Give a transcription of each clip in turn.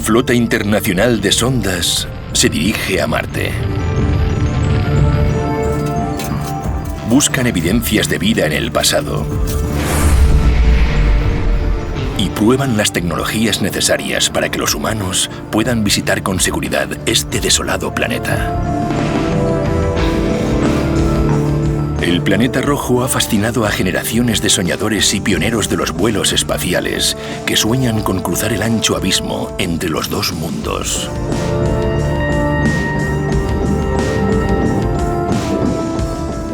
flota internacional de sondas se dirige a Marte. Buscan evidencias de vida en el pasado y prueban las tecnologías necesarias para que los humanos puedan visitar con seguridad este desolado planeta. El planeta rojo ha fascinado a generaciones de soñadores y pioneros de los vuelos espaciales que sueñan con cruzar el ancho abismo entre los dos mundos.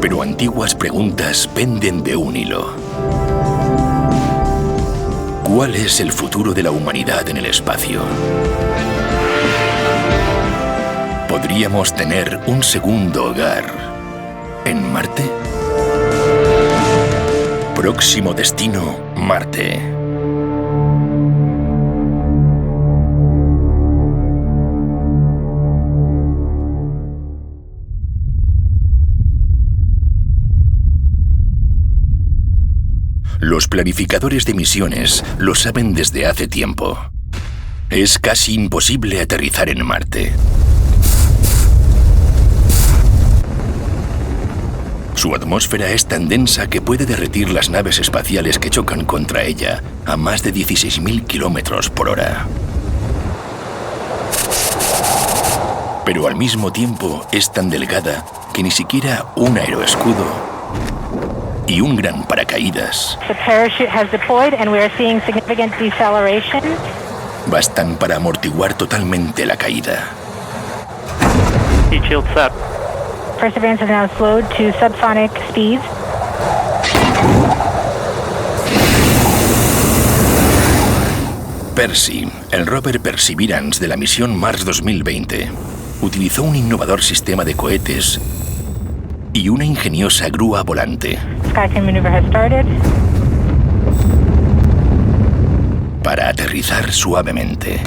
Pero antiguas preguntas penden de un hilo. ¿Cuál es el futuro de la humanidad en el espacio? ¿Podríamos tener un segundo hogar en Marte? Próximo destino, Marte. Los planificadores de misiones lo saben desde hace tiempo. Es casi imposible aterrizar en Marte. Su atmósfera es tan densa que puede derretir las naves espaciales que chocan contra ella a más de 16.000 kilómetros por hora. Pero al mismo tiempo es tan delgada que ni siquiera un aeroescudo y un gran paracaídas bastan para amortiguar totalmente la caída. Perseverance has now slowed to subsonic speeds. Percy, el rover Perseverance de la misión Mars 2020, utilizó un innovador sistema de cohetes y una ingeniosa grúa volante Skycam maneuver has started. Para aterrizar suavemente.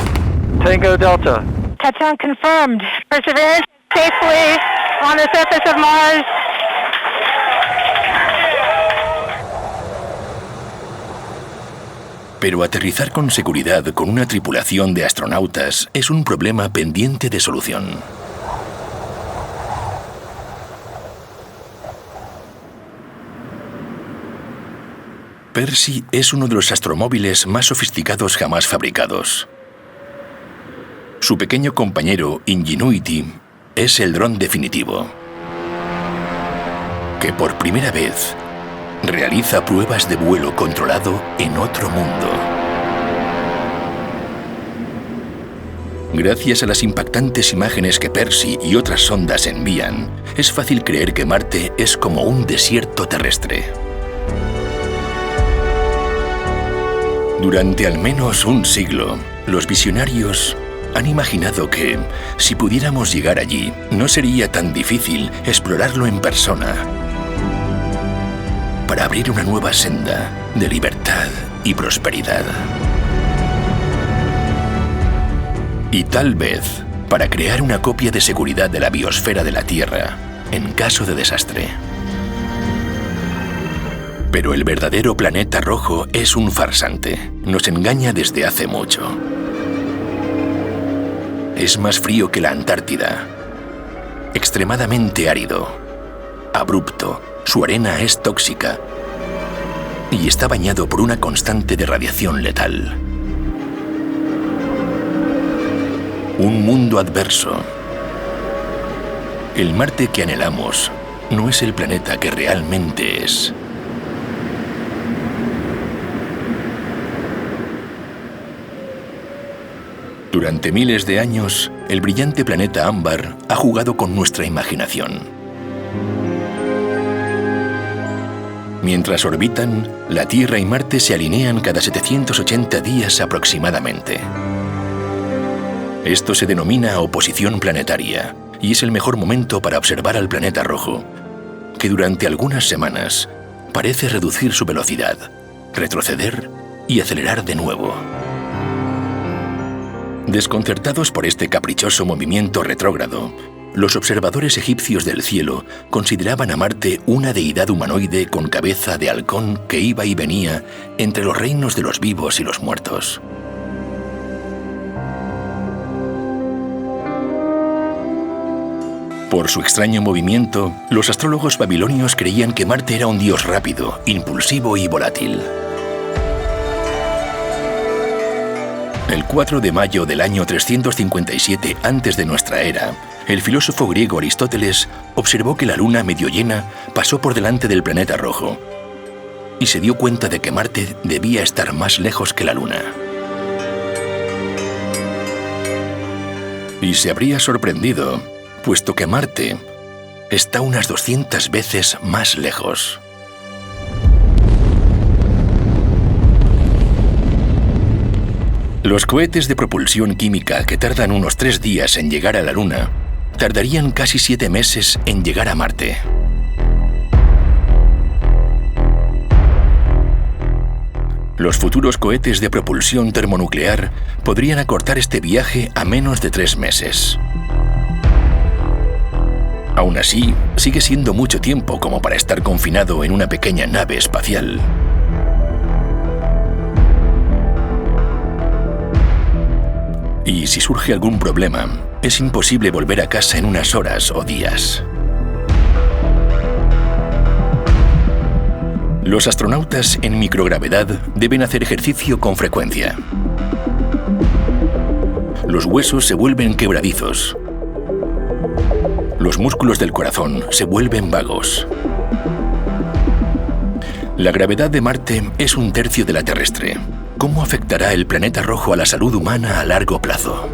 Tango Delta. Touchdown confirmed. Perseverance safely on the surface of Mars. Pero aterrizar con seguridad con una tripulación de astronautas es un problema pendiente de solución. Percy es uno de los astromóviles más sofisticados jamás fabricados. Su pequeño compañero Ingenuity es el dron definitivo, que por primera vez realiza pruebas de vuelo controlado en otro mundo. Gracias a las impactantes imágenes que Percy y otras sondas envían, es fácil creer que Marte es como un desierto terrestre. Durante al menos un siglo, los visionarios han imaginado que, si pudiéramos llegar allí, no sería tan difícil explorarlo en persona, para abrir una nueva senda de libertad y prosperidad. Y tal vez, para crear una copia de seguridad de la biosfera de la Tierra, en caso de desastre. Pero el verdadero planeta rojo es un farsante. Nos engaña desde hace mucho. Es más frío que la Antártida, extremadamente árido, abrupto, su arena es tóxica y está bañado por una constante de radiación letal. Un mundo adverso. El Marte que anhelamos no es el planeta que realmente es. Durante miles de años, el brillante planeta ámbar ha jugado con nuestra imaginación. Mientras orbitan, la Tierra y Marte se alinean cada 780 días aproximadamente. Esto se denomina oposición planetaria y es el mejor momento para observar al planeta rojo, que durante algunas semanas parece reducir su velocidad, retroceder y acelerar de nuevo. Desconcertados por este caprichoso movimiento retrógrado, los observadores egipcios del cielo consideraban a Marte una deidad humanoide con cabeza de halcón que iba y venía entre los reinos de los vivos y los muertos. Por su extraño movimiento, los astrólogos babilonios creían que Marte era un dios rápido, impulsivo y volátil. El 4 de mayo del año 357 antes de nuestra era, el filósofo griego Aristóteles observó que la luna medio llena pasó por delante del planeta rojo y se dio cuenta de que Marte debía estar más lejos que la luna. Y se habría sorprendido, puesto que Marte está unas 200 veces más lejos. Los cohetes de propulsión química que tardan unos 3 días en llegar a la Luna, tardarían casi 7 meses en llegar a Marte. Los futuros cohetes de propulsión termonuclear podrían acortar este viaje a menos de 3 meses. Aún así, sigue siendo mucho tiempo como para estar confinado en una pequeña nave espacial. Y si surge algún problema, es imposible volver a casa en unas horas o días. Los astronautas en microgravedad deben hacer ejercicio con frecuencia. Los huesos se vuelven quebradizos. Los músculos del corazón se vuelven vagos. La gravedad de Marte es 1/3 de la terrestre. ¿Cómo afectará el planeta rojo a la salud humana a largo plazo?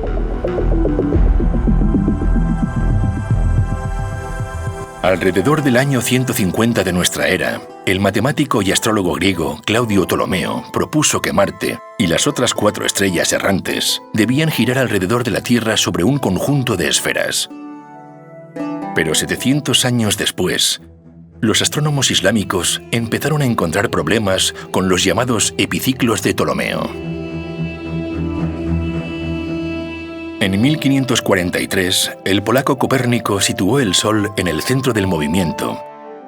Alrededor del año 150 de nuestra era, el matemático y astrólogo griego Claudio Ptolomeo propuso que Marte y las otras 4 estrellas errantes debían girar alrededor de la Tierra sobre un conjunto de esferas. Pero 700 años después, los astrónomos islámicos empezaron a encontrar problemas con los llamados epiciclos de Ptolomeo. En 1543, el polaco Copérnico situó el Sol en el centro del movimiento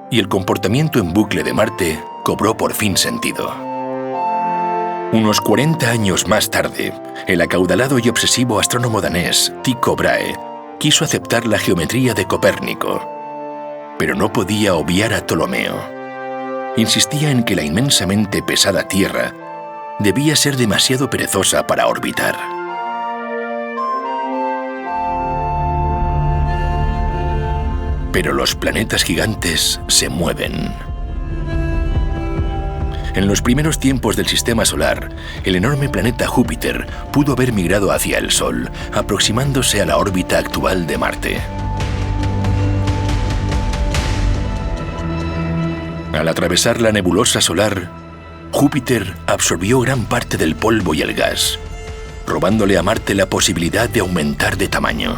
y el comportamiento en bucle de Marte cobró por fin sentido. Unos 40 años más tarde, el acaudalado y obsesivo astrónomo danés Tycho Brahe quiso aceptar la geometría de Copérnico, pero no podía obviar a Ptolomeo. Insistía en que la inmensamente pesada Tierra debía ser demasiado perezosa para orbitar. Pero los planetas gigantes se mueven. En los primeros tiempos del Sistema Solar, el enorme planeta Júpiter pudo haber migrado hacia el Sol, aproximándose a la órbita actual de Marte. Al atravesar la nebulosa solar, Júpiter absorbió gran parte del polvo y el gas, robándole a Marte la posibilidad de aumentar de tamaño.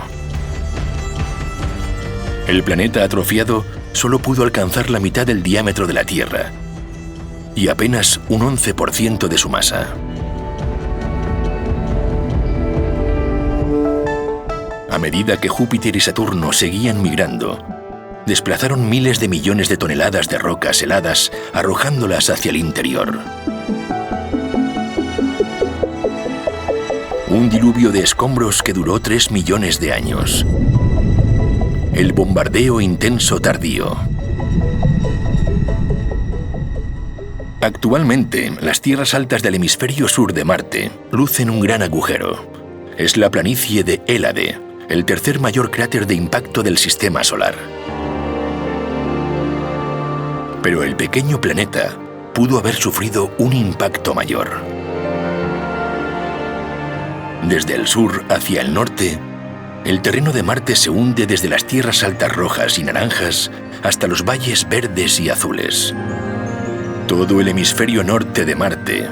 El planeta atrofiado solo pudo alcanzar la mitad del diámetro de la Tierra y apenas un 11% de su masa. A medida que Júpiter y Saturno seguían migrando, desplazaron miles de millones de toneladas de rocas heladas, arrojándolas hacia el interior. Un diluvio de escombros que duró 3 millones de años. El bombardeo intenso tardío. Actualmente, las tierras altas del hemisferio sur de Marte lucen un gran agujero. Es la planicie de Hélade, el tercer mayor cráter de impacto del Sistema Solar. Pero el pequeño planeta pudo haber sufrido un impacto mayor. Desde el sur hacia el norte, el terreno de Marte se hunde desde las tierras altas rojas y naranjas hasta los valles verdes y azules. Todo el hemisferio norte de Marte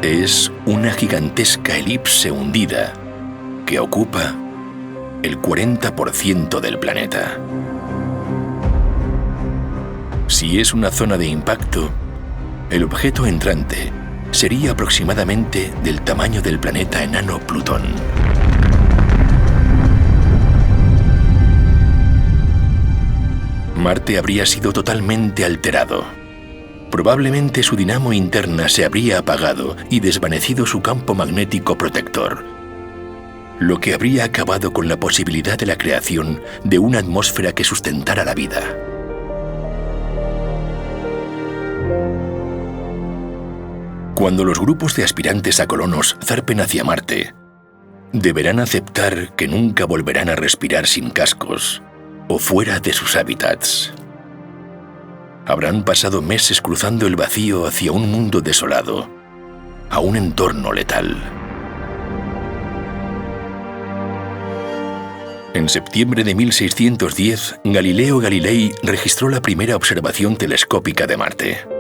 es una gigantesca elipse hundida que ocupa el 40% del planeta. Si es una zona de impacto, el objeto entrante sería aproximadamente del tamaño del planeta enano Plutón. Marte habría sido totalmente alterado. Probablemente su dinamo interna se habría apagado y desvanecido su campo magnético protector. lo que habría acabado con la posibilidad de la creación de una atmósfera que sustentara la vida. Cuando los grupos de aspirantes a colonos zarpen hacia Marte, deberán aceptar que nunca volverán a respirar sin cascos o fuera de sus hábitats. Habrán pasado meses cruzando el vacío hacia un mundo desolado, a un entorno letal. En septiembre de 1610, Galileo Galilei registró la primera observación telescópica de Marte.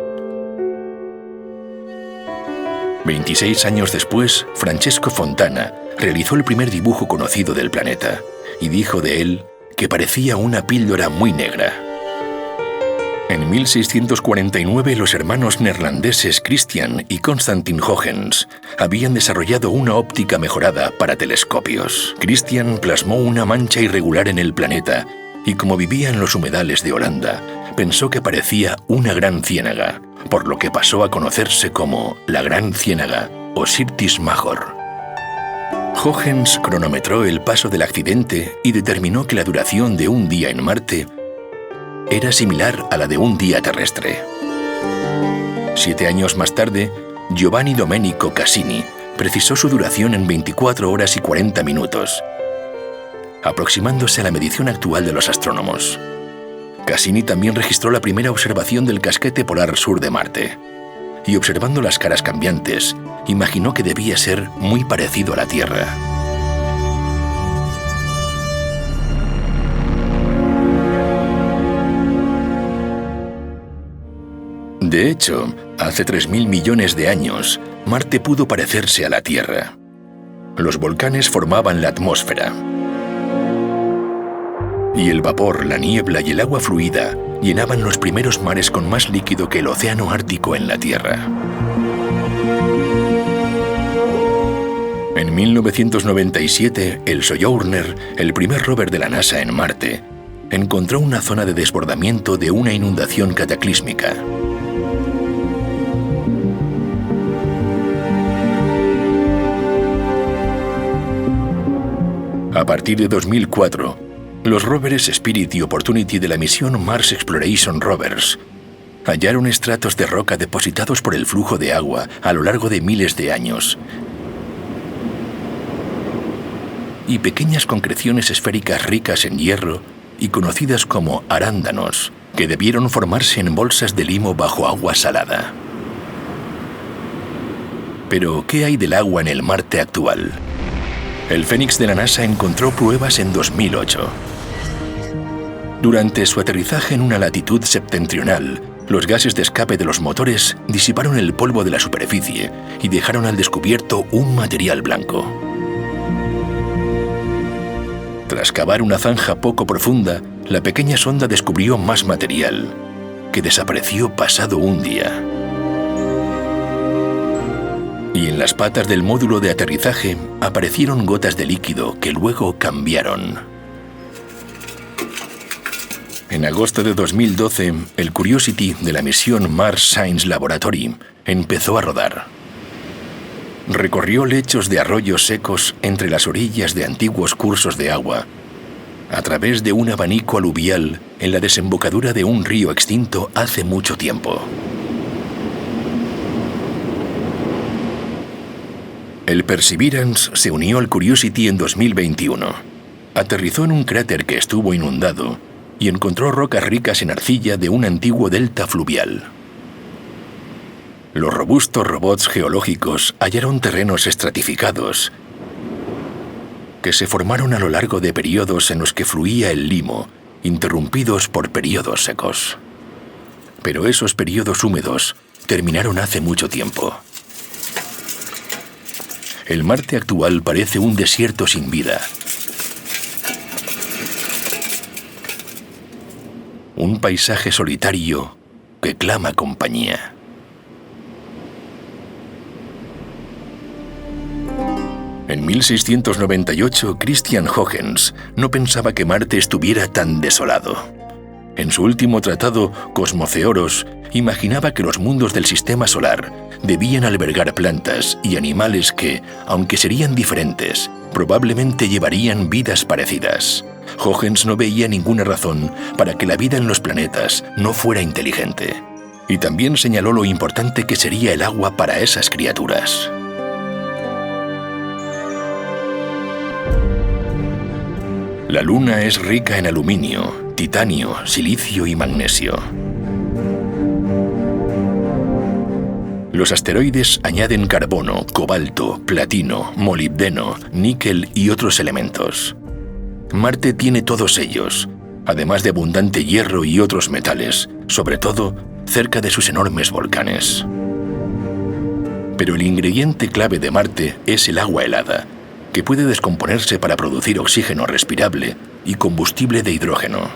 26 años después, Francesco Fontana realizó el primer dibujo conocido del planeta y dijo de él que parecía una píldora muy negra. En 1649, los hermanos neerlandeses Christian y Constantin Huygens habían desarrollado una óptica mejorada para telescopios. Christian plasmó una mancha irregular en el planeta y, como vivía en los humedales de Holanda, pensó que parecía una gran ciénaga, por lo que pasó a conocerse como la Gran Ciénaga o Syrtis Major. Huygens cronometró el paso del accidente y determinó que la duración de un día en Marte era similar a la de un día terrestre. 7 años más tarde, Giovanni Domenico Cassini precisó su duración en 24 horas y 40 minutos, aproximándose a la medición actual de los astrónomos. Cassini también registró la primera observación del casquete polar sur de Marte, y observando las caras cambiantes, imaginó que debía ser muy parecido a la Tierra. De hecho, hace 3.000 millones de años, Marte pudo parecerse a la Tierra. Los volcanes formaban la atmósfera, y el vapor, la niebla y el agua fluida llenaban los primeros mares con más líquido que el océano Ártico en la Tierra. En 1997, el Sojourner, el primer rover de la NASA en Marte, encontró una zona de desbordamiento de una inundación cataclísmica. A partir de 2004, los rovers Spirit y Opportunity de la misión Mars Exploration Rovers hallaron estratos de roca depositados por el flujo de agua a lo largo de miles de años y pequeñas concreciones esféricas ricas en hierro y conocidas como arándanos, que debieron formarse en bolsas de limo bajo agua salada. Pero, ¿qué hay del agua en el Marte actual? El Fénix de la NASA encontró pruebas en 2008. Durante su aterrizaje en una latitud septentrional, los gases de escape de los motores disiparon el polvo de la superficie y dejaron al descubierto un material blanco. Tras cavar una zanja poco profunda, la pequeña sonda descubrió más material, que desapareció pasado un día. Y en las patas del módulo de aterrizaje aparecieron gotas de líquido que luego cambiaron. En agosto de 2012, el Curiosity de la misión Mars Science Laboratory empezó a rodar. Recorrió lechos de arroyos secos entre las orillas de antiguos cursos de agua, a través de un abanico aluvial en la desembocadura de un río extinto hace mucho tiempo. El Perseverance se unió al Curiosity en 2021. Aterrizó en un cráter que estuvo inundado y encontró rocas ricas en arcilla de un antiguo delta fluvial. Los robustos robots geológicos hallaron terrenos estratificados que se formaron a lo largo de periodos en los que fluía el limo, interrumpidos por periodos secos. Pero esos periodos húmedos terminaron hace mucho tiempo. El Marte actual parece un desierto sin vida. Un paisaje solitario que clama compañía. En 1698, Christian Huygens no pensaba que Marte estuviera tan desolado. En su último tratado, Cosmoceoros, imaginaba que los mundos del sistema solar debían albergar plantas y animales que, aunque serían diferentes, probablemente llevarían vidas parecidas. Huygens no veía ninguna razón para que la vida en los planetas no fuera inteligente. Y también señaló lo importante que sería el agua para esas criaturas. La Luna es rica en aluminio, titanio, silicio y magnesio. Los asteroides añaden carbono, cobalto, platino, molibdeno, níquel y otros elementos. Marte tiene todos ellos, además de abundante hierro y otros metales, sobre todo cerca de sus enormes volcanes. Pero el ingrediente clave de Marte es el agua helada, que puede descomponerse para producir oxígeno respirable y combustible de hidrógeno.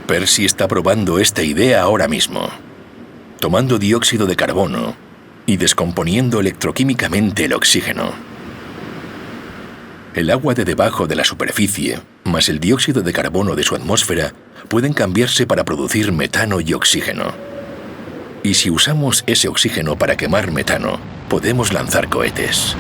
Percy está probando esta idea ahora mismo, tomando dióxido de carbono y descomponiendo electroquímicamente el oxígeno. El agua de debajo de la superficie, más el dióxido de carbono de su atmósfera, pueden cambiarse para producir metano y oxígeno. Y si usamos ese oxígeno para quemar metano, podemos lanzar cohetes.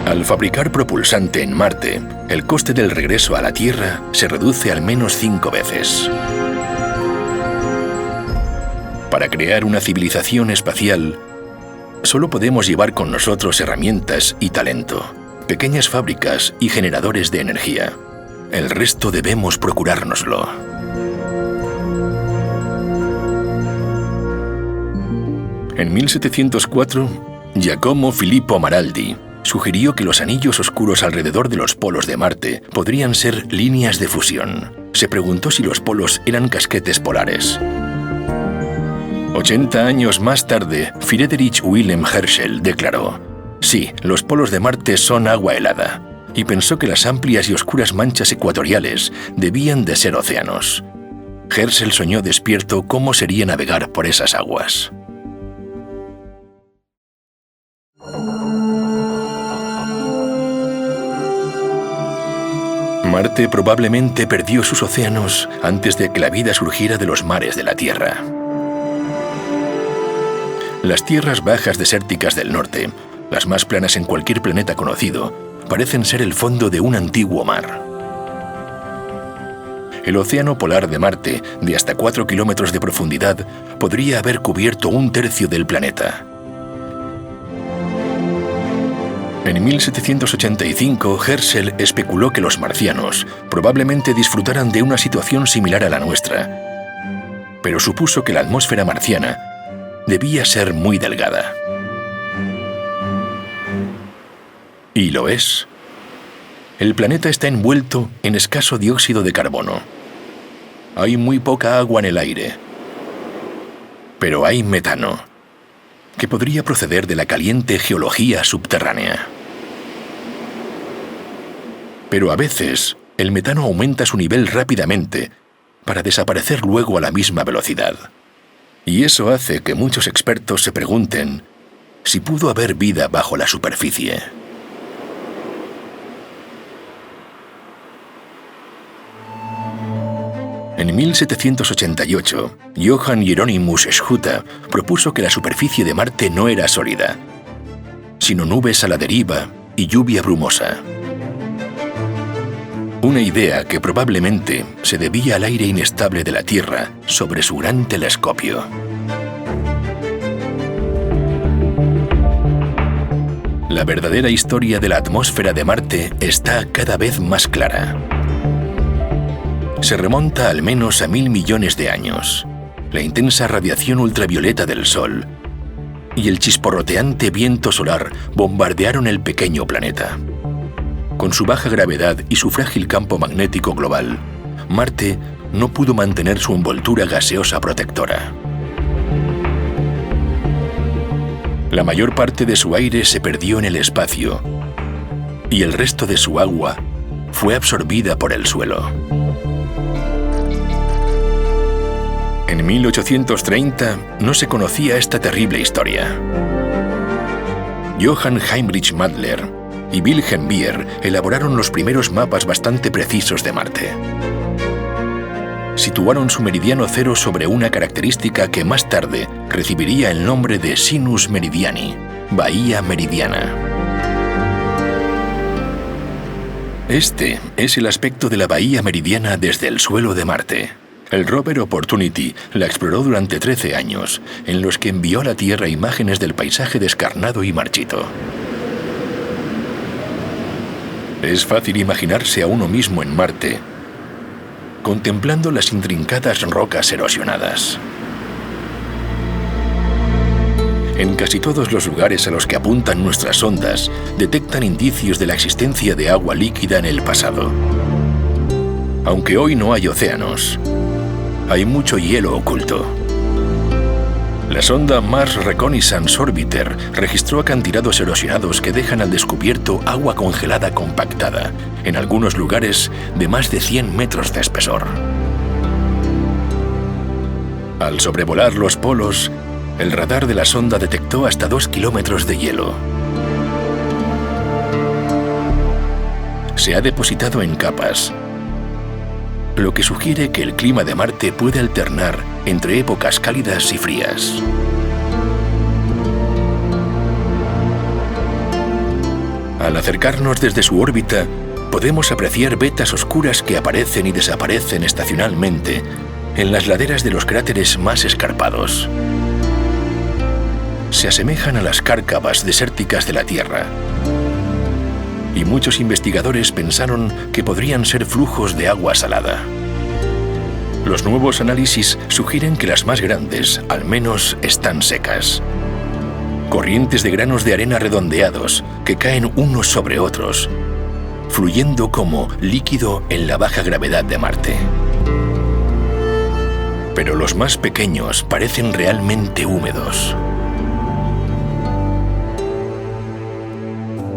Al fabricar propulsante en Marte, el coste del regreso a la Tierra se reduce al menos 5 veces. Para crear una civilización espacial, solo podemos llevar con nosotros herramientas y talento, pequeñas fábricas y generadores de energía. El resto debemos procurárnoslo. En 1704, Giacomo Filippo Maraldi sugirió que los anillos oscuros alrededor de los polos de Marte podrían ser líneas de fusión. Se preguntó si los polos eran casquetes polares. 80 años más tarde, Friedrich Wilhelm Herschel declaró: sí, los polos de Marte son agua helada, y pensó que las amplias y oscuras manchas ecuatoriales debían de ser océanos. Herschel soñó despierto cómo sería navegar por esas aguas. Marte probablemente perdió sus océanos antes de que la vida surgiera de los mares de la Tierra. Las tierras bajas desérticas del norte, las más planas en cualquier planeta conocido, parecen ser el fondo de un antiguo mar. El océano polar de Marte, de hasta 4 kilómetros de profundidad, podría haber cubierto 1/3 del planeta. En 1785, Herschel especuló que los marcianos probablemente disfrutaran de una situación similar a la nuestra, pero supuso que la atmósfera marciana debía ser muy delgada. Y lo es. El planeta está envuelto en escaso dióxido de carbono. Hay muy poca agua en el aire, pero hay metano, que podría proceder de la caliente geología subterránea. Pero a veces, el metano aumenta su nivel rápidamente para desaparecer luego a la misma velocidad. Y eso hace que muchos expertos se pregunten si pudo haber vida bajo la superficie. En 1788, Johann Hieronymus Schutter propuso que la superficie de Marte no era sólida, sino nubes a la deriva y lluvia brumosa. Una idea que probablemente se debía al aire inestable de la Tierra sobre su gran telescopio. La verdadera historia de la atmósfera de Marte está cada vez más clara. Se remonta al menos a 1000 millones de años. La intensa radiación ultravioleta del Sol y el chisporroteante viento solar bombardearon el pequeño planeta. Con su baja gravedad y su frágil campo magnético global, Marte no pudo mantener su envoltura gaseosa protectora. La mayor parte de su aire se perdió en el espacio y el resto de su agua fue absorbida por el suelo. En 1830 no se conocía esta terrible historia. Johann Heinrich Mädler y Wilhelm Bier elaboraron los primeros mapas bastante precisos de Marte. Situaron su meridiano cero sobre una característica que más tarde recibiría el nombre de Sinus Meridiani, Bahía Meridiana. Este es el aspecto de la Bahía Meridiana desde el suelo de Marte. El rover Opportunity la exploró durante 13 años, en los que envió a la Tierra imágenes del paisaje descarnado y marchito. Es fácil imaginarse a uno mismo en Marte, contemplando las intrincadas rocas erosionadas. En casi todos los lugares a los que apuntan nuestras sondas, detectan indicios de la existencia de agua líquida en el pasado. Aunque hoy no hay océanos, hay mucho hielo oculto. La sonda Mars Reconnaissance Orbiter registró acantilados erosionados que dejan al descubierto agua congelada compactada, en algunos lugares de más de 100 metros de espesor. Al sobrevolar los polos, el radar de la sonda detectó hasta 2 kilómetros de hielo. Se ha depositado en capas, lo que sugiere que el clima de Marte puede alternar entre épocas cálidas y frías. Al acercarnos desde su órbita, podemos apreciar vetas oscuras que aparecen y desaparecen estacionalmente en las laderas de los cráteres más escarpados. Se asemejan a las cárcavas desérticas de la Tierra. Y muchos investigadores pensaron que podrían ser flujos de agua salada. Los nuevos análisis sugieren que las más grandes, al menos, están secas. Corrientes de granos de arena redondeados que caen unos sobre otros, fluyendo como líquido en la baja gravedad de Marte. Pero los más pequeños parecen realmente húmedos.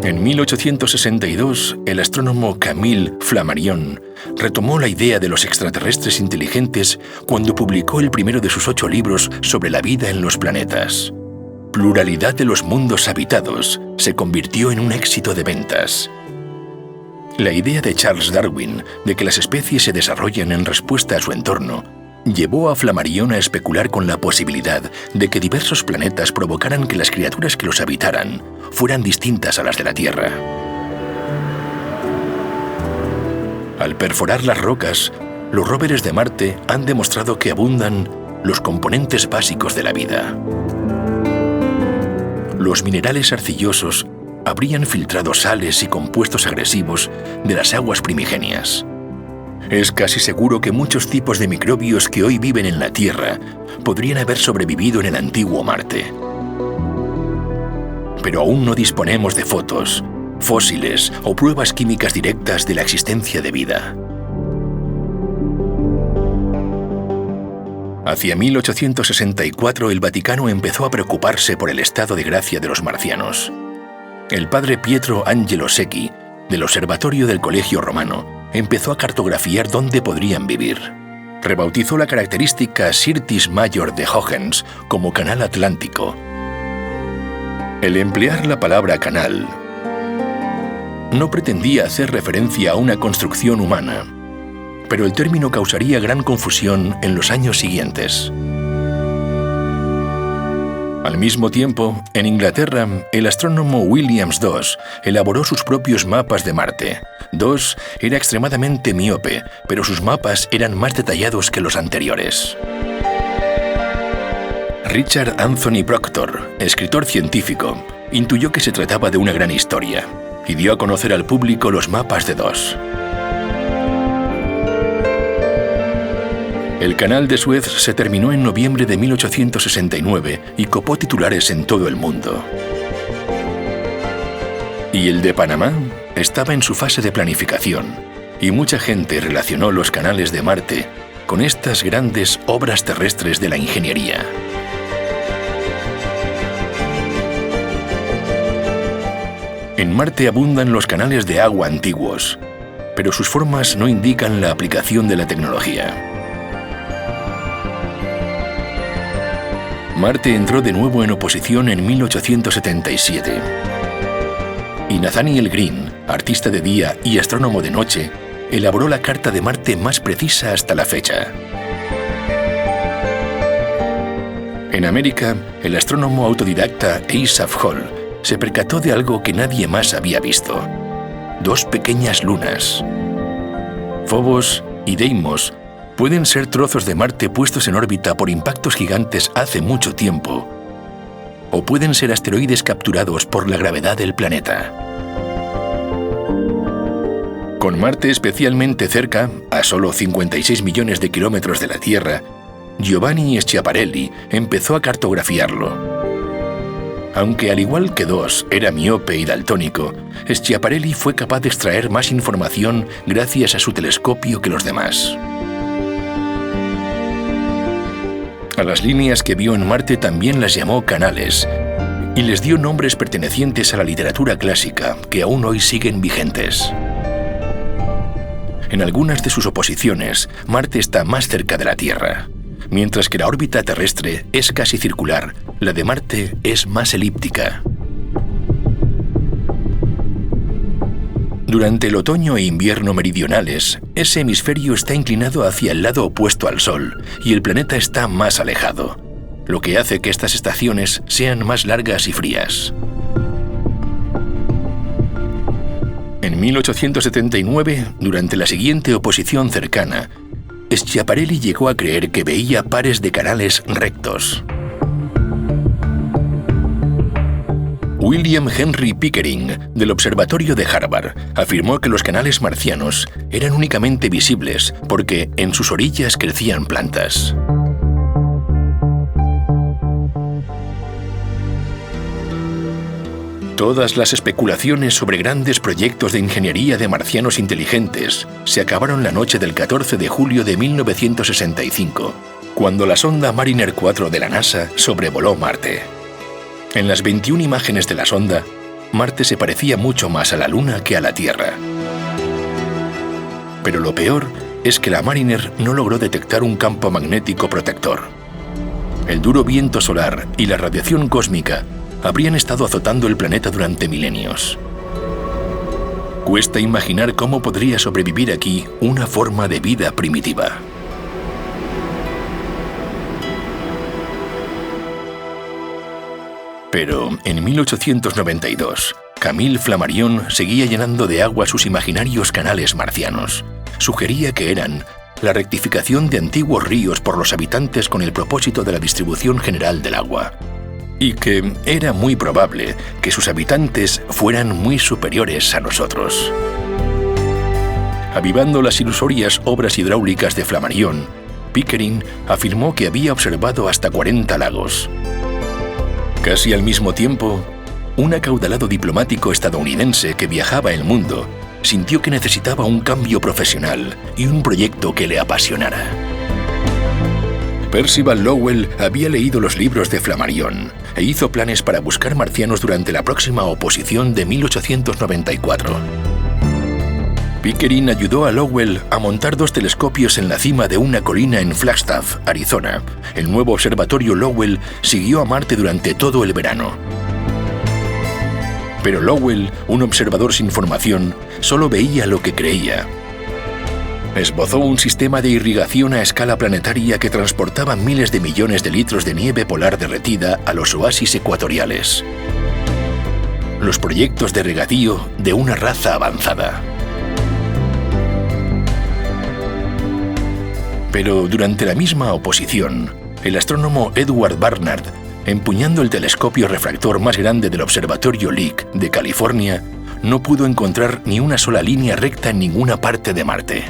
En 1862, el astrónomo Camille Flammarion retomó la idea de los extraterrestres inteligentes cuando publicó el primero de sus 8 libros sobre la vida en los planetas. Pluralidad de los mundos habitados se convirtió en un éxito de ventas. La idea de Charles Darwin de que las especies se desarrollan en respuesta a su entorno llevó a Flammarion a especular con la posibilidad de que diversos planetas provocaran que las criaturas que los habitaran fueran distintas a las de la Tierra. Al perforar las rocas, los rovers de Marte han demostrado que abundan los componentes básicos de la vida. Los minerales arcillosos habrían filtrado sales y compuestos agresivos de las aguas primigenias. Es casi seguro que muchos tipos de microbios que hoy viven en la Tierra podrían haber sobrevivido en el antiguo Marte. Pero aún no disponemos de fotos, fósiles o pruebas químicas directas de la existencia de vida. Hacia 1864 el Vaticano empezó a preocuparse por el estado de gracia de los marcianos. El padre Pietro Angelo Secchi, del Observatorio del Colegio Romano, empezó a cartografiar dónde podrían vivir. Rebautizó la característica Syrtis Major de Huygens como Canal Atlántico. El emplear la palabra canal no pretendía hacer referencia a una construcción humana, pero el término causaría gran confusión en los años siguientes. Al mismo tiempo, en Inglaterra, el astrónomo William II elaboró sus propios mapas de Marte. II era extremadamente miope, pero sus mapas eran más detallados que los anteriores. Richard Anthony Proctor, escritor científico, intuyó que se trataba de una gran historia y dio a conocer al público los mapas de II. El Canal de Suez se terminó en noviembre de 1869 y copó titulares en todo el mundo. Y el de Panamá estaba en su fase de planificación, y mucha gente relacionó los canales de Marte con estas grandes obras terrestres de la ingeniería. En Marte abundan los canales de agua antiguos, pero sus formas no indican la aplicación de la tecnología. Marte entró de nuevo en oposición en 1877. Y Nathaniel Green, artista de día y astrónomo de noche, elaboró la carta de Marte más precisa hasta la fecha. En América, el astrónomo autodidacta Asaph Hall se percató de algo que nadie más había visto. 2 pequeñas lunas. Phobos y Deimos pueden ser trozos de Marte puestos en órbita por impactos gigantes hace mucho tiempo, o pueden ser asteroides capturados por la gravedad del planeta. Con Marte especialmente cerca, a solo 56 millones de kilómetros de la Tierra, Giovanni Schiaparelli empezó a cartografiarlo. Aunque al igual que Dos era miope y daltónico, Schiaparelli fue capaz de extraer más información gracias a su telescopio que los demás. A las líneas que vio en Marte también las llamó canales y les dio nombres pertenecientes a la literatura clásica que aún hoy siguen vigentes. En algunas de sus oposiciones, Marte está más cerca de la Tierra. Mientras que la órbita terrestre es casi circular, la de Marte es más elíptica. Durante el otoño e invierno meridionales, ese hemisferio está inclinado hacia el lado opuesto al Sol y el planeta está más alejado, lo que hace que estas estaciones sean más largas y frías. En 1879, durante la siguiente oposición cercana, Schiaparelli llegó a creer que veía pares de canales rectos. William Henry Pickering, del Observatorio de Harvard, afirmó que los canales marcianos eran únicamente visibles porque en sus orillas crecían plantas. Todas las especulaciones sobre grandes proyectos de ingeniería de marcianos inteligentes se acabaron la noche del 14 de julio de 1965, cuando la sonda Mariner 4 de la NASA sobrevoló Marte. En las 21 imágenes de la sonda, Marte se parecía mucho más a la Luna que a la Tierra. Pero lo peor es que la Mariner no logró detectar un campo magnético protector. El duro viento solar y la radiación cósmica habrían estado azotando el planeta durante milenios. Cuesta imaginar cómo podría sobrevivir aquí una forma de vida primitiva. Pero en 1892, Camille Flammarion seguía llenando de agua sus imaginarios canales marcianos. Sugería que eran la rectificación de antiguos ríos por los habitantes con el propósito de la distribución general del agua, y que era muy probable que sus habitantes fueran muy superiores a nosotros. Avivando las ilusorias obras hidráulicas de Flammarion, Pickering afirmó que había observado hasta 40 lagos. Casi al mismo tiempo, un acaudalado diplomático estadounidense que viajaba el mundo sintió que necesitaba un cambio profesional y un proyecto que le apasionara. Percival Lowell había leído los libros de Flammarion e hizo planes para buscar marcianos durante la próxima oposición de 1894. Pickering ayudó a Lowell a montar 2 telescopios en la cima de una colina en Flagstaff, Arizona. El nuevo observatorio Lowell siguió a Marte durante todo el verano. Pero Lowell, un observador sin formación, solo veía lo que creía. Esbozó un sistema de irrigación a escala planetaria que transportaba miles de millones de litros de nieve polar derretida a los oasis ecuatoriales. Los proyectos de regadío de una raza avanzada. Pero durante la misma oposición, el astrónomo Edward Barnard, empuñando el telescopio refractor más grande del Observatorio Lick de California, no pudo encontrar ni una sola línea recta en ninguna parte de Marte.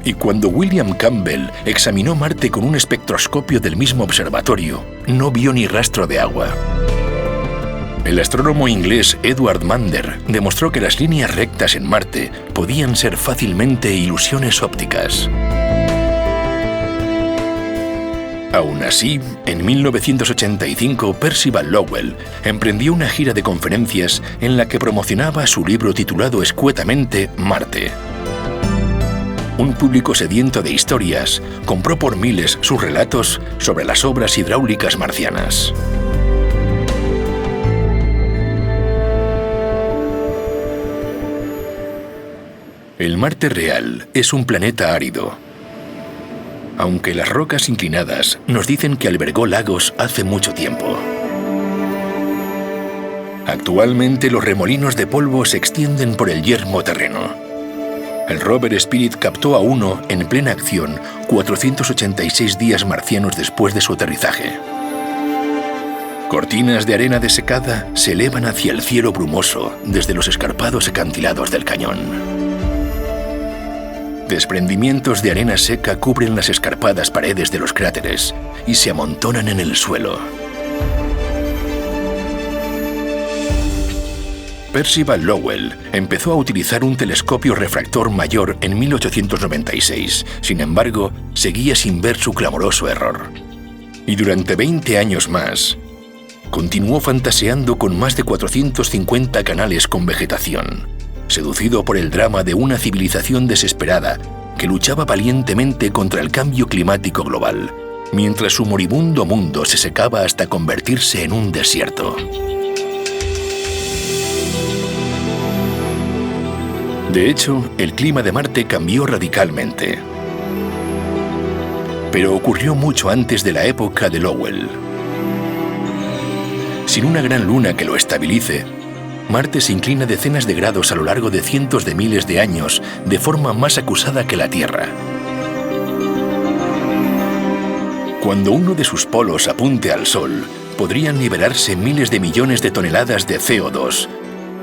Y cuando William Campbell examinó Marte con un espectroscopio del mismo observatorio, no vio ni rastro de agua. El astrónomo inglés Edward Mander demostró que las líneas rectas en Marte podían ser fácilmente ilusiones ópticas. Aún así, en 1985, Percival Lowell emprendió una gira de conferencias en la que promocionaba su libro titulado escuetamente Marte. Un público sediento de historias compró por miles sus relatos sobre las obras hidráulicas marcianas. El Marte real es un planeta árido. Aunque las rocas inclinadas nos dicen que albergó lagos hace mucho tiempo. Actualmente los remolinos de polvo se extienden por el yermo terreno. El rover Spirit captó a uno en plena acción 486 días marcianos después de su aterrizaje. Cortinas de arena desecada se elevan hacia el cielo brumoso desde los escarpados acantilados del cañón. Desprendimientos de arena seca cubren las escarpadas paredes de los cráteres y se amontonan en el suelo. Percival Lowell empezó a utilizar un telescopio refractor mayor en 1896. Sin embargo, seguía sin ver su clamoroso error. Y durante 20 años más, continuó fantaseando con más de 450 canales con vegetación, seducido por el drama de una civilización desesperada que luchaba valientemente contra el cambio climático global, mientras su moribundo mundo se secaba hasta convertirse en un desierto. De hecho, el clima de Marte cambió radicalmente. Pero ocurrió mucho antes de la época de Lowell. Sin una gran luna que lo estabilice, Marte se inclina decenas de grados a lo largo de cientos de miles de años de forma más acusada que la Tierra. Cuando uno de sus polos apunte al Sol, podrían liberarse miles de millones de toneladas de CO2,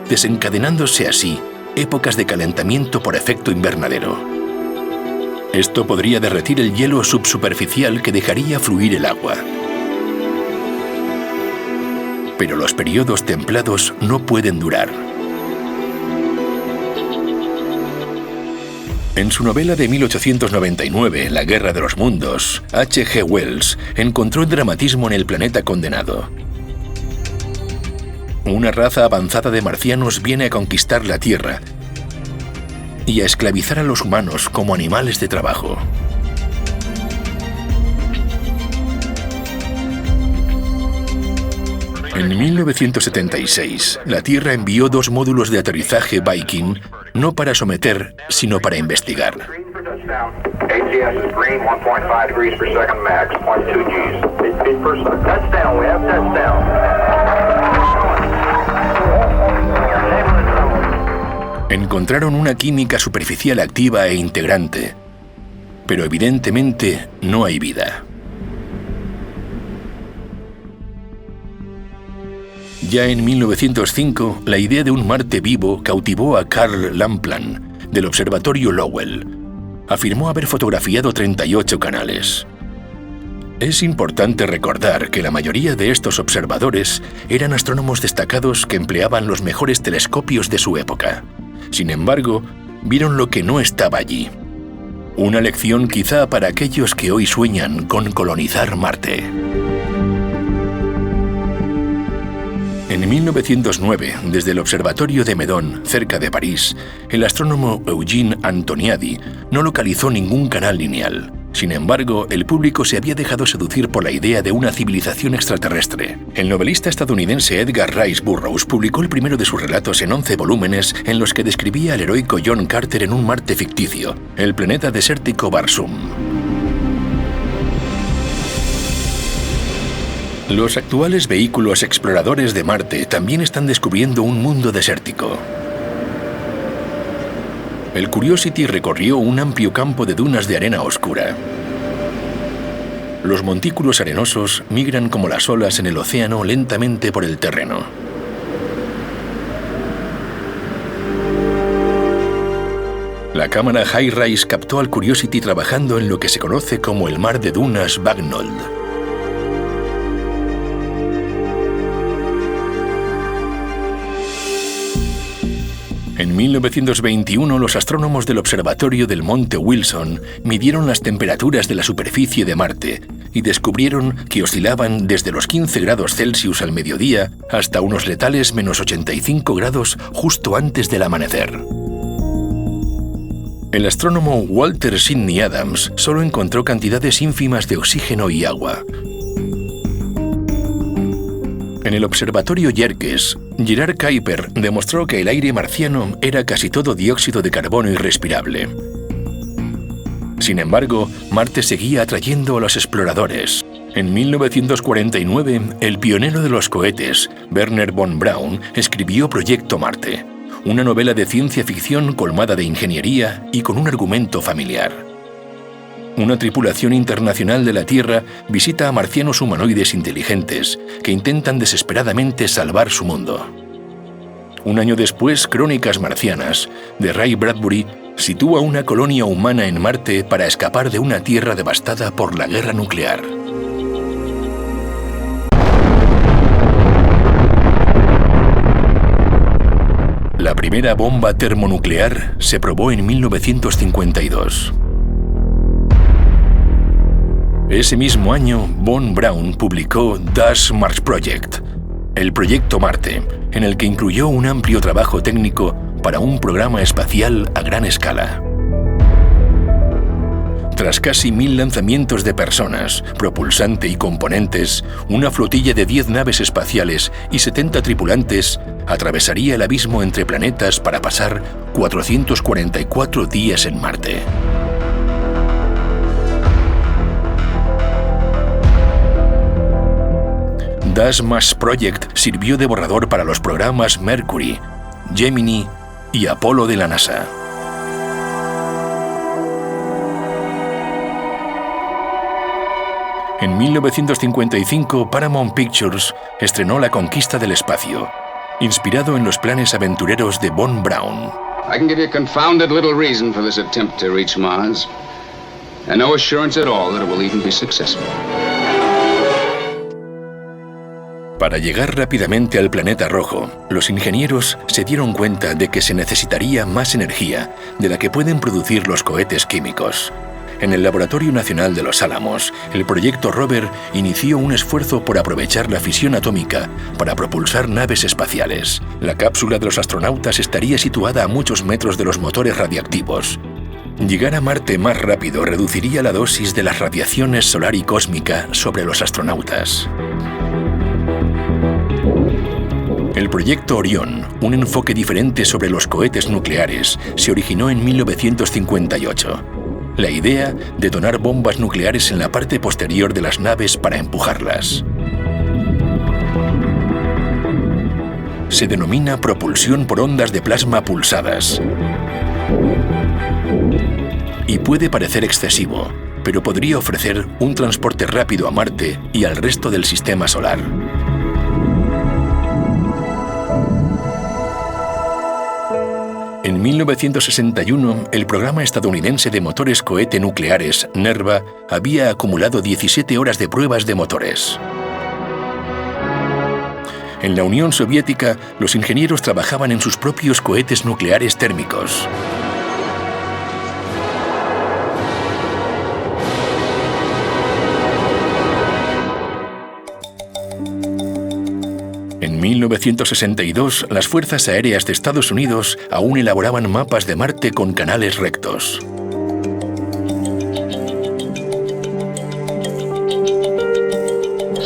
desencadenándose así épocas de calentamiento por efecto invernadero. Esto podría derretir el hielo subsuperficial que dejaría fluir el agua. Pero los periodos templados no pueden durar. En su novela de 1899, La Guerra de los Mundos, H.G. Wells encontró el dramatismo en El planeta condenado. Una raza avanzada de marcianos viene a conquistar la Tierra y a esclavizar a los humanos como animales de trabajo. En 1976, la Tierra envió 2 módulos de aterrizaje Viking, no para someter, sino para investigar. Encontraron una química superficial activa e integrante, pero evidentemente no hay vida. Ya en 1905, la idea de un Marte vivo cautivó a Carl Lamplan, del Observatorio Lowell. Afirmó haber fotografiado 38 canales. Es importante recordar que la mayoría de estos observadores eran astrónomos destacados que empleaban los mejores telescopios de su época. Sin embargo, vieron lo que no estaba allí. Una lección quizá para aquellos que hoy sueñan con colonizar Marte. En 1909, desde el Observatorio de Meudon, cerca de París, el astrónomo Eugene Antoniadi no localizó ningún canal lineal. Sin embargo, el público se había dejado seducir por la idea de una civilización extraterrestre. El novelista estadounidense Edgar Rice Burroughs publicó el primero de sus relatos en 11 volúmenes en los que describía al heroico John Carter en un Marte ficticio, el planeta desértico Barsoom. Los actuales vehículos exploradores de Marte también están descubriendo un mundo desértico. El Curiosity recorrió un amplio campo de dunas de arena oscura. Los montículos arenosos migran como las olas en el océano lentamente por el terreno. La cámara HiRISE captó al Curiosity trabajando en lo que se conoce como el mar de dunas Bagnold. En 1921, los astrónomos del Observatorio del Monte Wilson midieron las temperaturas de la superficie de Marte y descubrieron que oscilaban desde los 15 grados Celsius al mediodía hasta unos letales menos 85 grados justo antes del amanecer. El astrónomo Walter Sidney Adams solo encontró cantidades ínfimas de oxígeno y agua. En el Observatorio Yerkes, Gerard Kuiper demostró que el aire marciano era casi todo dióxido de carbono irrespirable. Sin embargo, Marte seguía atrayendo a los exploradores. En 1949, el pionero de los cohetes, Wernher von Braun, escribió Proyecto Marte, una novela de ciencia ficción colmada de ingeniería y con un argumento familiar. Una tripulación internacional de la Tierra visita a marcianos humanoides inteligentes que intentan desesperadamente salvar su mundo. Un año después, Crónicas marcianas, de Ray Bradbury, sitúa una colonia humana en Marte para escapar de una Tierra devastada por la guerra nuclear. La primera bomba termonuclear se probó en 1952. Ese mismo año, von Braun publicó Das Mars Project, el Proyecto Marte, en el que incluyó un amplio trabajo técnico para un programa espacial a gran escala. Tras casi 1000 lanzamientos de personas, propulsante y componentes, una flotilla de 10 naves espaciales y 70 tripulantes atravesaría el abismo entre planetas para pasar 444 días en Marte. Das Mars Project sirvió de borrador para los programas Mercury, Gemini y Apolo de la NASA. En 1955, Paramount Pictures estrenó La conquista del espacio, inspirado en los planes aventureros de von Braun. I can give you confounded little reason for this attempt to reach Mars, and no assurance at all that it will even be successful. Para llegar rápidamente al planeta rojo, los ingenieros se dieron cuenta de que se necesitaría más energía de la que pueden producir los cohetes químicos. En el Laboratorio Nacional de Los Álamos, el proyecto Rover inició un esfuerzo por aprovechar la fisión atómica para propulsar naves espaciales. La cápsula de los astronautas estaría situada a muchos metros de los motores radiactivos. Llegar a Marte más rápido reduciría la dosis de las radiaciones solar y cósmica sobre los astronautas. El proyecto Orión, un enfoque diferente sobre los cohetes nucleares, se originó en 1958. La idea, detonar bombas nucleares en la parte posterior de las naves para empujarlas. Se denomina propulsión por ondas de plasma pulsadas. Y puede parecer excesivo, pero podría ofrecer un transporte rápido a Marte y al resto del sistema solar. En 1961, el programa estadounidense de motores cohete nucleares, NERVA, había acumulado 17 horas de pruebas de motores. En la Unión Soviética, los ingenieros trabajaban en sus propios cohetes nucleares térmicos. En 1962, las Fuerzas Aéreas de Estados Unidos aún elaboraban mapas de Marte con canales rectos.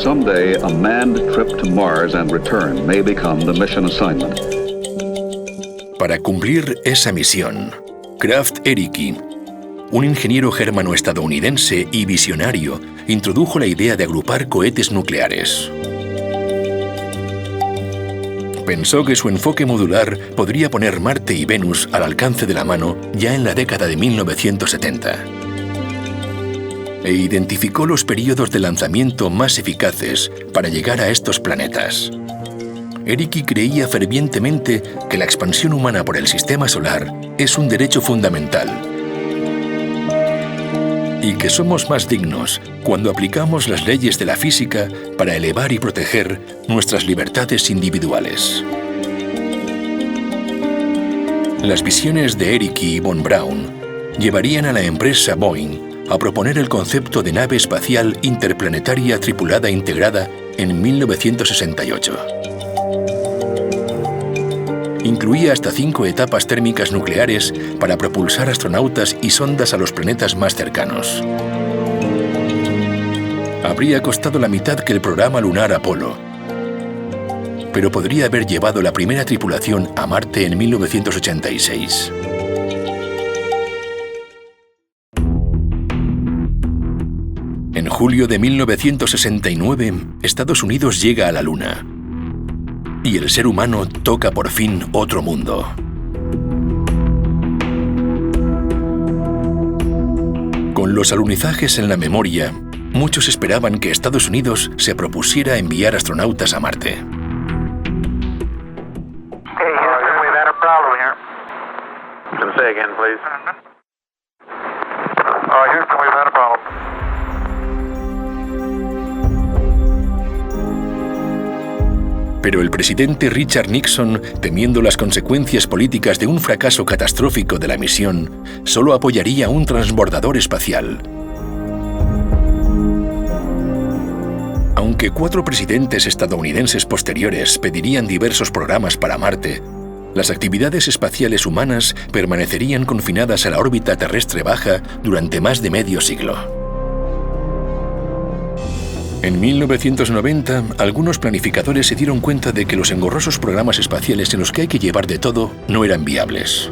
Someday, a manned trip to Mars and return may become the mission assignment. Para cumplir esa misión, Kraft Ehricke, un ingeniero germano-estadounidense y visionario, introdujo la idea de agrupar cohetes nucleares. Pensó que su enfoque modular podría poner Marte y Venus al alcance de la mano ya en la década de 1970. E identificó los periodos de lanzamiento más eficaces para llegar a estos planetas. Ehricke creía fervientemente que la expansión humana por el sistema solar es un derecho fundamental y que somos más dignos cuando aplicamos las leyes de la física para elevar y proteger nuestras libertades individuales. Las visiones de Ehricke y von Braun llevarían a la empresa Boeing a proponer el concepto de nave espacial interplanetaria tripulada integrada en 1968. Incluía hasta 5 etapas térmicas nucleares para propulsar astronautas y sondas a los planetas más cercanos. Habría costado la mitad que el programa lunar Apolo, pero podría haber llevado la primera tripulación a Marte en 1986. En julio de 1969, Estados Unidos llega a la Luna. Y el ser humano toca por fin otro mundo. Con los alunizajes en la memoria, muchos esperaban que Estados Unidos se propusiera enviar astronautas a Marte. Hey, Houston, we've had a problem here. Can I say again, please? Houston, we've had a problem. Pero el presidente Richard Nixon, temiendo las consecuencias políticas de un fracaso catastrófico de la misión, solo apoyaría un transbordador espacial. Aunque 4 presidentes estadounidenses posteriores pedirían diversos programas para Marte, las actividades espaciales humanas permanecerían confinadas a la órbita terrestre baja durante más de medio siglo. En 1990, algunos planificadores se dieron cuenta de que los engorrosos programas espaciales en los que hay que llevar de todo no eran viables.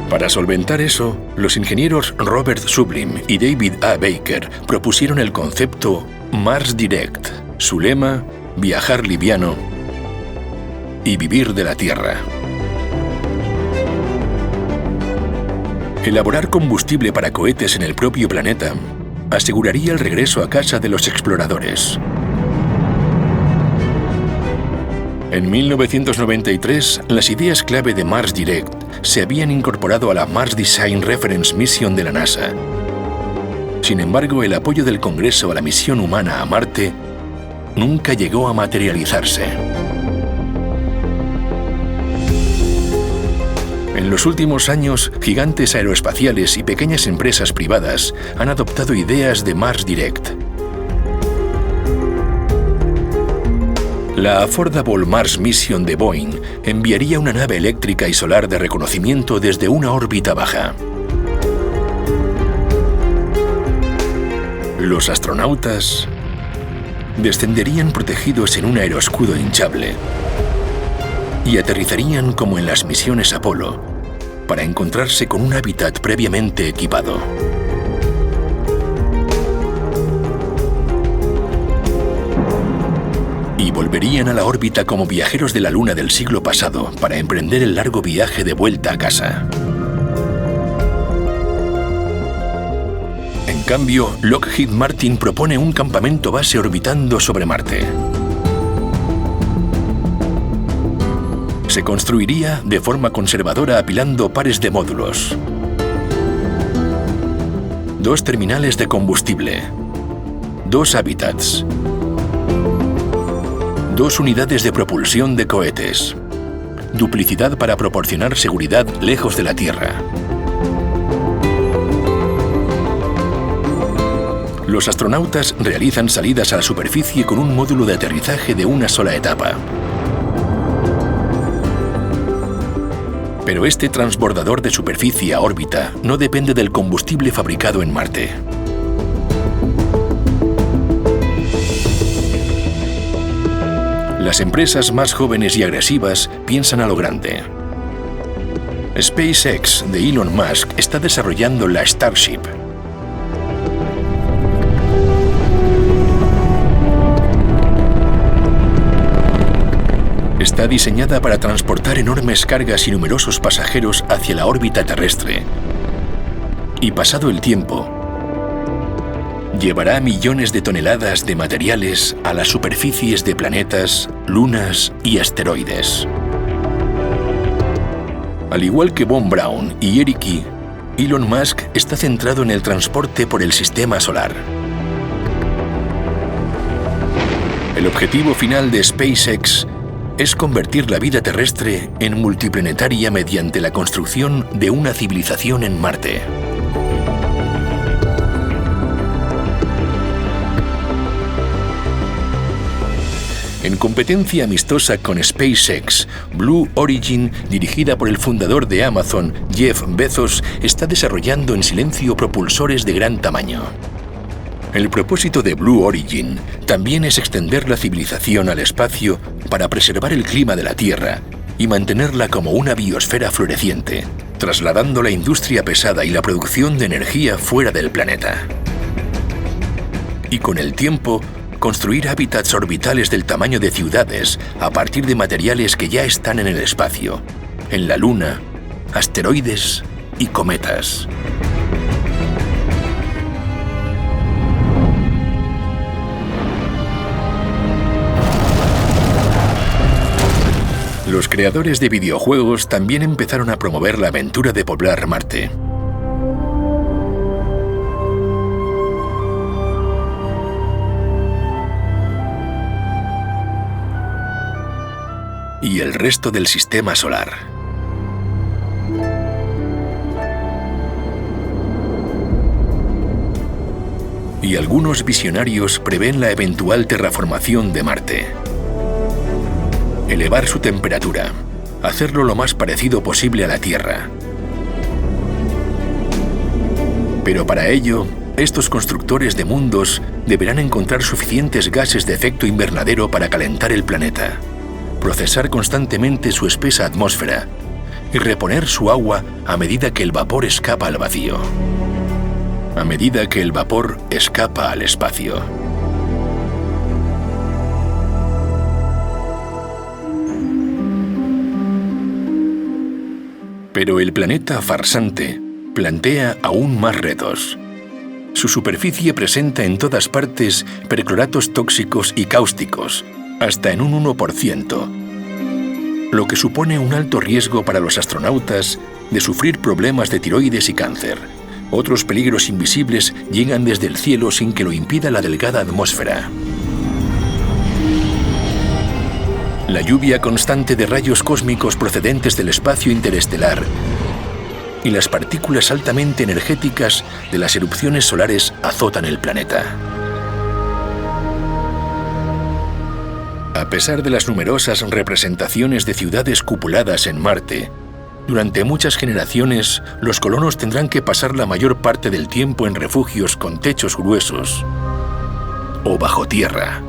Para solventar eso, los ingenieros Robert Sublim y David A. Baker propusieron el concepto Mars Direct, su lema, viajar liviano y vivir de la Tierra. Elaborar combustible para cohetes en el propio planeta aseguraría el regreso a casa de los exploradores. En 1993, las ideas clave de Mars Direct se habían incorporado a la Mars Design Reference Mission de la NASA. Sin embargo, el apoyo del Congreso a la misión humana a Marte nunca llegó a materializarse. En los últimos años, gigantes aeroespaciales y pequeñas empresas privadas han adoptado ideas de Mars Direct. La Affordable Mars Mission de Boeing enviaría una nave eléctrica y solar de reconocimiento desde una órbita baja. Los astronautas descenderían protegidos en un aeroescudo hinchable y aterrizarían como en las misiones Apolo, para encontrarse con un hábitat previamente equipado. Y volverían a la órbita como viajeros de la Luna del siglo pasado para emprender el largo viaje de vuelta a casa. En cambio, Lockheed Martin propone un campamento base orbitando sobre Marte. Se construiría de forma conservadora apilando pares de módulos. 2 terminales de combustible. 2 hábitats. 2 unidades de propulsión de cohetes. Duplicidad para proporcionar seguridad lejos de la Tierra. Los astronautas realizan salidas a la superficie con un módulo de aterrizaje de una sola etapa. Pero este transbordador de superficie a órbita no depende del combustible fabricado en Marte. Las empresas más jóvenes y agresivas piensan a lo grande. SpaceX de Elon Musk está desarrollando la Starship. Está diseñada para transportar enormes cargas y numerosos pasajeros hacia la órbita terrestre. Y pasado el tiempo, llevará millones de toneladas de materiales a las superficies de planetas, lunas y asteroides. Al igual que Von Braun y Eric Key, Elon Musk está centrado en el transporte por el sistema solar. El objetivo final de SpaceX es convertir la vida terrestre en multiplanetaria mediante la construcción de una civilización en Marte. En competencia amistosa con SpaceX, Blue Origin, dirigida por el fundador de Amazon, Jeff Bezos, está desarrollando en silencio propulsores de gran tamaño. El propósito de Blue Origin también es extender la civilización al espacio para preservar el clima de la Tierra y mantenerla como una biosfera floreciente, trasladando la industria pesada y la producción de energía fuera del planeta. Y con el tiempo, construir hábitats orbitales del tamaño de ciudades a partir de materiales que ya están en el espacio, en la Luna, asteroides y cometas. Los creadores de videojuegos también empezaron a promover la aventura de poblar Marte. Y el resto del sistema solar. Y algunos visionarios prevén la eventual terraformación de Marte. Elevar su temperatura, hacerlo lo más parecido posible a la Tierra. Pero para ello, estos constructores de mundos deberán encontrar suficientes gases de efecto invernadero para calentar el planeta, procesar constantemente su espesa atmósfera y reponer su agua a medida que el vapor escapa al vacío, a medida que el vapor escapa al espacio. Pero el planeta farsante plantea aún más retos. Su superficie presenta en todas partes percloratos tóxicos y cáusticos, hasta en un 1%, lo que supone un alto riesgo para los astronautas de sufrir problemas de tiroides y cáncer. Otros peligros invisibles llegan desde el cielo sin que lo impida la delgada atmósfera. La lluvia constante de rayos cósmicos procedentes del espacio interestelar y las partículas altamente energéticas de las erupciones solares azotan el planeta. A pesar de las numerosas representaciones de ciudades cupuladas en Marte, durante muchas generaciones los colonos tendrán que pasar la mayor parte del tiempo en refugios con techos gruesos o bajo tierra.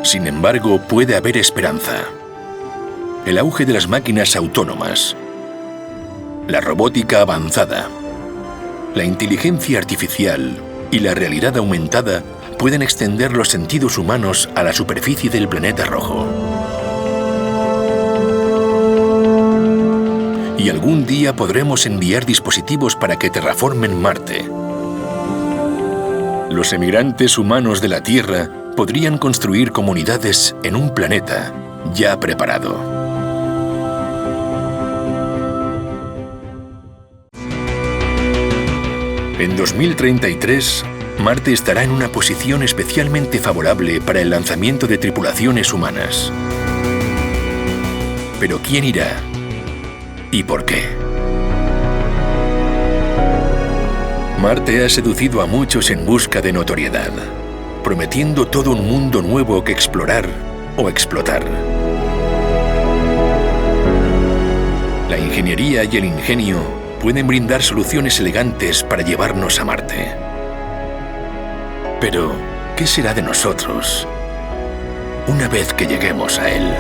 Sin embargo, puede haber esperanza. El auge de las máquinas autónomas, la robótica avanzada, la inteligencia artificial y la realidad aumentada pueden extender los sentidos humanos a la superficie del planeta rojo. Y algún día podremos enviar dispositivos para que terraformen Marte. Los emigrantes humanos de la Tierra podrían construir comunidades en un planeta ya preparado. En 2033, Marte estará en una posición especialmente favorable para el lanzamiento de tripulaciones humanas. Pero ¿quién irá? ¿Y por qué? Marte ha seducido a muchos en busca de notoriedad, prometiendo todo un mundo nuevo que explorar o explotar. La ingeniería y el ingenio pueden brindar soluciones elegantes para llevarnos a Marte. Pero, ¿qué será de nosotros una vez que lleguemos a él?